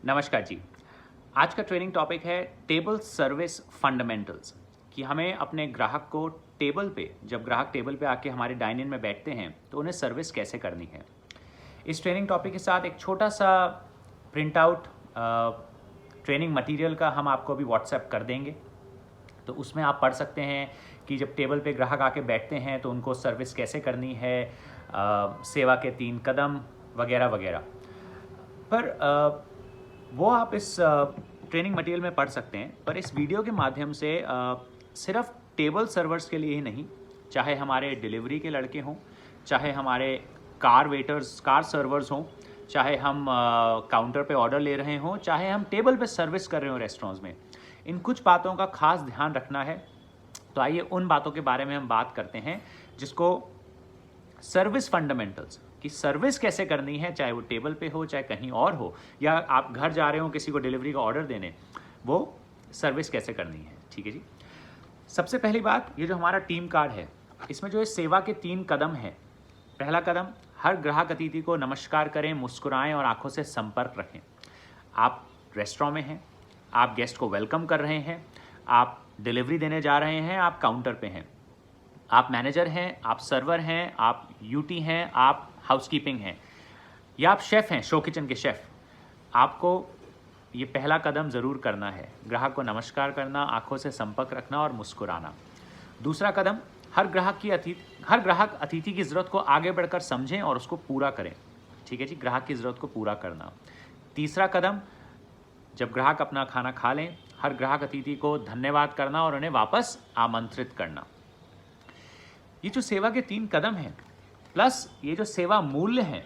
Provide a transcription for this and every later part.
नमस्कार जी। आज का ट्रेनिंग टॉपिक है टेबल सर्विस फंडामेंटल्स कि हमें अपने ग्राहक को टेबल पे जब ग्राहक टेबल पे आके हमारे डाइन इन में बैठते हैं तो उन्हें सर्विस कैसे करनी है। इस ट्रेनिंग टॉपिक के साथ एक छोटा सा प्रिंट आउट ट्रेनिंग मटेरियल का हम आपको अभी व्हाट्सएप कर देंगे, तो उसमें आप पढ़ सकते हैं कि जब टेबल पे ग्राहक आके बैठते हैं तो उनको सर्विस कैसे करनी है, सेवा के 3 कदम वगैरह वगैरह। पर वो आप इस ट्रेनिंग मटेरियल में पढ़ सकते हैं, पर इस वीडियो के माध्यम से सिर्फ टेबल सर्वर्स के लिए ही नहीं, चाहे हमारे डिलीवरी के लड़के हों, चाहे हमारे कार वेटर्स कार सर्वर्स हों, चाहे हम काउंटर पे ऑर्डर ले रहे हों, चाहे हम टेबल पे सर्विस कर रहे हों रेस्टोरेंट्स में, इन कुछ बातों का खास ध्यान रखना है। तो आइए उन बातों के बारे में हम बात करते हैं जिसको सर्विस फंडामेंटल्स कि सर्विस कैसे करनी है, चाहे वो टेबल पे हो चाहे कहीं और हो, या आप घर जा रहे हो किसी को डिलीवरी का ऑर्डर देने, वो सर्विस कैसे करनी है। ठीक है जी। सबसे पहली बात, ये जो हमारा टीम कार्ड है इसमें जो इस सेवा के 3 कदम हैं। पहला कदम, हर ग्राहक अतिथि को नमस्कार करें, मुस्कुराएं और आंखों से संपर्क रखें। आप रेस्टोरेंट में हैं, आप गेस्ट को वेलकम कर रहे हैं, आप डिलीवरी देने जा रहे हैं, आप काउंटर पे हैं, आप मैनेजर हैं, आप सर्वर हैं, आप यूटी हैं, आप हाउसकीपिंग हैं, या आप शेफ़ हैं, शो किचन के शेफ़। आपको ये पहला कदम ज़रूर करना है, ग्राहक को नमस्कार करना, आंखों से संपर्क रखना और मुस्कुराना। दूसरा कदम, हर ग्राहक अतिथि की ज़रूरत को आगे बढ़कर समझें और उसको पूरा करें। ठीक है जी, ग्राहक की ज़रूरत को पूरा करना। तीसरा कदम, जब ग्राहक अपना खाना खा लें, हर ग्राहक अतिथि को धन्यवाद करना और उन्हें वापस आमंत्रित करना। ये जो सेवा के 3 कदम हैं, प्लस ये जो सेवा मूल्य हैं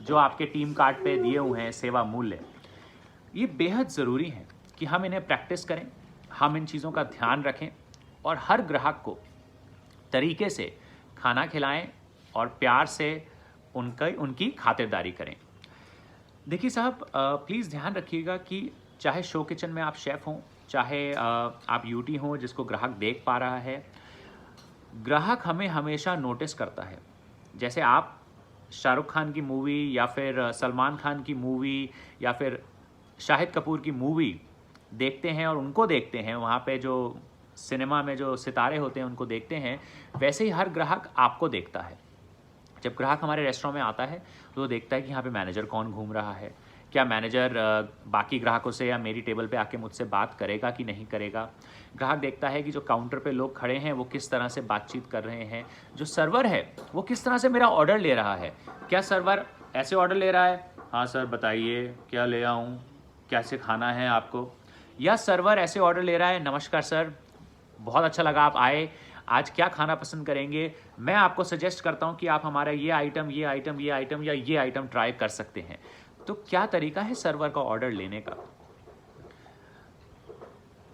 जो आपके टीम कार्ड पे दिए हुए हैं, सेवा मूल्य, ये बेहद ज़रूरी हैं कि हम इन्हें प्रैक्टिस करें, हम इन चीज़ों का ध्यान रखें और हर ग्राहक को तरीके से खाना खिलाएं और प्यार से उनकी खातिरदारी करें। देखिए साहब, प्लीज़ ध्यान रखिएगा कि चाहे शो किचन में आप शेफ़ हों, चाहे आप यूटी हों जिसको ग्राहक देख पा रहा है, ग्राहक हमें हमेशा नोटिस करता है। जैसे आप शाहरुख खान की मूवी या फिर सलमान खान की मूवी या फिर शाहिद कपूर की मूवी देखते हैं और उनको देखते हैं, वहाँ पे जो सिनेमा में जो सितारे होते हैं उनको देखते हैं, वैसे ही हर ग्राहक आपको देखता है। जब ग्राहक हमारे रेस्टोरेंट में आता है तो वो देखता है कि यहाँ पे मैनेजर कौन घूम रहा है, क्या मैनेजर बाकी ग्राहकों से या मेरी टेबल पे आके मुझसे बात करेगा कि नहीं करेगा। ग्राहक देखता है कि जो काउंटर पे लोग खड़े हैं वो किस तरह से बातचीत कर रहे हैं, जो सर्वर है वो किस तरह से मेरा ऑर्डर ले रहा है, क्या सर्वर ऐसे ऑर्डर ले रहा है, हाँ सर बताइए क्या ले आऊँ, कैसे खाना है आपको, या सर्वर ऐसे ऑर्डर ले रहा है, नमस्कार सर, बहुत अच्छा लगा आप आए, आज क्या खाना पसंद करेंगे, मैं आपको सजेस्ट करता हूँ कि आप हमारा ये आइटम या ये आइटम ट्राई कर सकते हैं। तो क्या तरीका है सर्वर का ऑर्डर लेने का।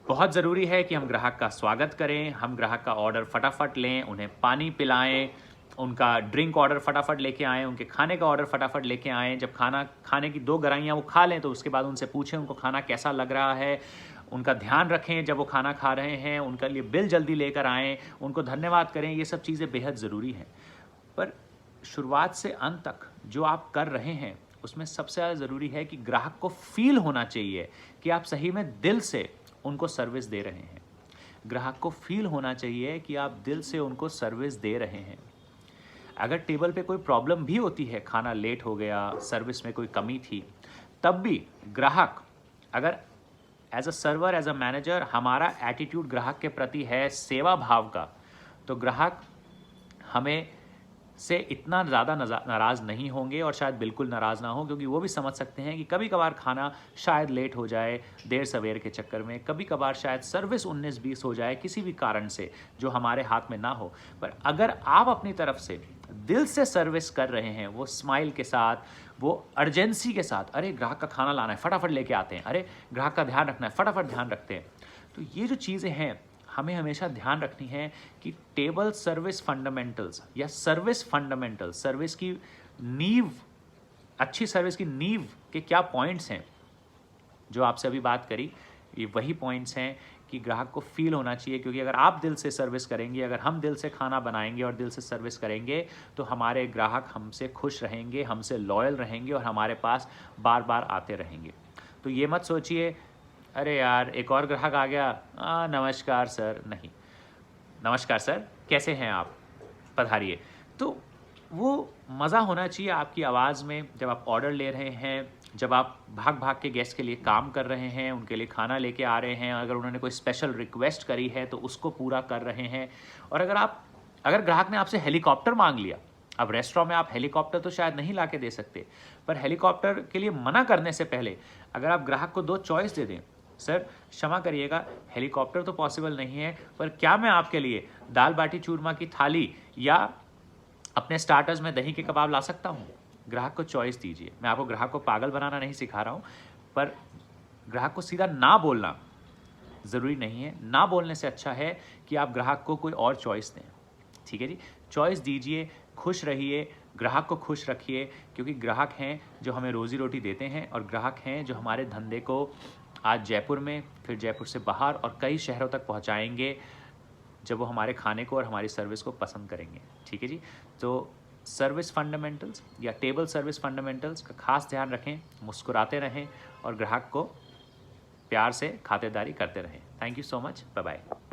बहुत ज़रूरी है कि हम ग्राहक का स्वागत करें, हम ग्राहक का ऑर्डर फटाफट लें, उन्हें पानी पिलाएं, उनका ड्रिंक ऑर्डर फटाफट लेके आएँ, उनके खाने का ऑर्डर फटाफट लेके आएँ। जब खाने की 2 गराइयाँ वो खा लें तो उसके बाद उनसे पूछें उनको खाना कैसा लग रहा है, उनका ध्यान रखें जब वो खाना खा रहे हैं, उनके लिए बिल जल्दी लेकर आएँ, उनको धन्यवाद करें। ये सब चीज़ें बेहद ज़रूरी हैं। पर शुरुआत से अंत तक जो आप कर रहे हैं उसमें सबसे ज़्यादा ज़रूरी है कि ग्राहक को फ़ील होना चाहिए कि आप सही में दिल से उनको सर्विस दे रहे हैं। ग्राहक को फ़ील होना चाहिए कि आप दिल से उनको सर्विस दे रहे हैं। अगर टेबल पे कोई प्रॉब्लम भी होती है, खाना लेट हो गया, सर्विस में कोई कमी थी, तब भी ग्राहक अगर as a server, as a manager हमारा एटीट्यूड ग्राहक के प्रति है सेवा भाव का, तो ग्राहक हमें से इतना ज़्यादा नाराज़ नहीं होंगे और शायद बिल्कुल नाराज़ ना हो, क्योंकि वो भी समझ सकते हैं कि कभी कभार खाना शायद लेट हो जाए देर सवेर के चक्कर में, कभी कभार शायद सर्विस 19-20 हो जाए किसी भी कारण से जो हमारे हाथ में ना हो। पर अगर आप अपनी तरफ से दिल से सर्विस कर रहे हैं, वो स्माइल के साथ, वो अर्जेंसी के साथ, अरे ग्राहक का खाना लाना है फटाफट लेके आते हैं, अरे ग्राहक का ध्यान रखना है फटाफट ध्यान रखते हैं, तो ये जो चीज़ें हैं हमें हमेशा ध्यान रखनी है कि टेबल सर्विस फंडामेंटल्स या सर्विस फंडामेंटल्स, सर्विस की नींव, अच्छी सर्विस की नींव के क्या पॉइंट्स हैं जो आपसे अभी बात करी, ये वही पॉइंट्स हैं कि ग्राहक को फील होना चाहिए। क्योंकि अगर आप दिल से सर्विस करेंगे, अगर हम दिल से खाना बनाएंगे और दिल से सर्विस करेंगे, तो हमारे ग्राहक हमसे खुश रहेंगे, हमसे लॉयल रहेंगे और हमारे पास बार बार आते रहेंगे। तो ये मत सोचिए अरे यार एक और ग्राहक आ गया, नमस्कार सर, नहीं, नमस्कार सर, कैसे हैं आप, पधारिए। तो वो मज़ा होना चाहिए आपकी आवाज़ में जब आप ऑर्डर ले रहे हैं, जब आप भाग भाग के गेस्ट के लिए काम कर रहे हैं, उनके लिए खाना लेके आ रहे हैं, अगर उन्होंने कोई स्पेशल रिक्वेस्ट करी है तो उसको पूरा कर रहे हैं। और अगर ग्राहक ने आपसे हेलीकॉप्टर मांग लिया, अब रेस्टोरेंट में आप हेलीकॉप्टर तो शायद नहीं ला के दे सकते, पर हेलीकॉप्टर के लिए मना करने से पहले अगर आप ग्राहक को 2 चॉइस दे दें, सर क्षमा करिएगा हेलीकॉप्टर तो पॉसिबल नहीं है, पर क्या मैं आपके लिए दाल बाटी चूरमा की थाली या अपने स्टार्टर्स में दही के कबाब ला सकता हूँ? ग्राहक को चॉइस दीजिए। मैं आपको ग्राहक को पागल बनाना नहीं सिखा रहा हूँ, पर ग्राहक को सीधा ना बोलना ज़रूरी नहीं है। ना बोलने से अच्छा है कि आप ग्राहक को कोई और चॉइस दें। ठीक है जी, चॉइस दीजिए, खुश रहिए, ग्राहक को खुश रखिए, क्योंकि ग्राहक हैं जो हमें रोज़ी रोटी देते हैं और ग्राहक हैं जो हमारे धंधे को आज जयपुर में, फिर जयपुर से बाहर और कई शहरों तक पहुंचाएंगे जब वो हमारे खाने को और हमारी सर्विस को पसंद करेंगे। ठीक है जी, तो सर्विस फंडामेंटल्स या टेबल सर्विस फंडामेंटल्स का खास ध्यान रखें, मुस्कुराते रहें और ग्राहक को प्यार से खातिरदारी करते रहें। Thank you so much, bye bye.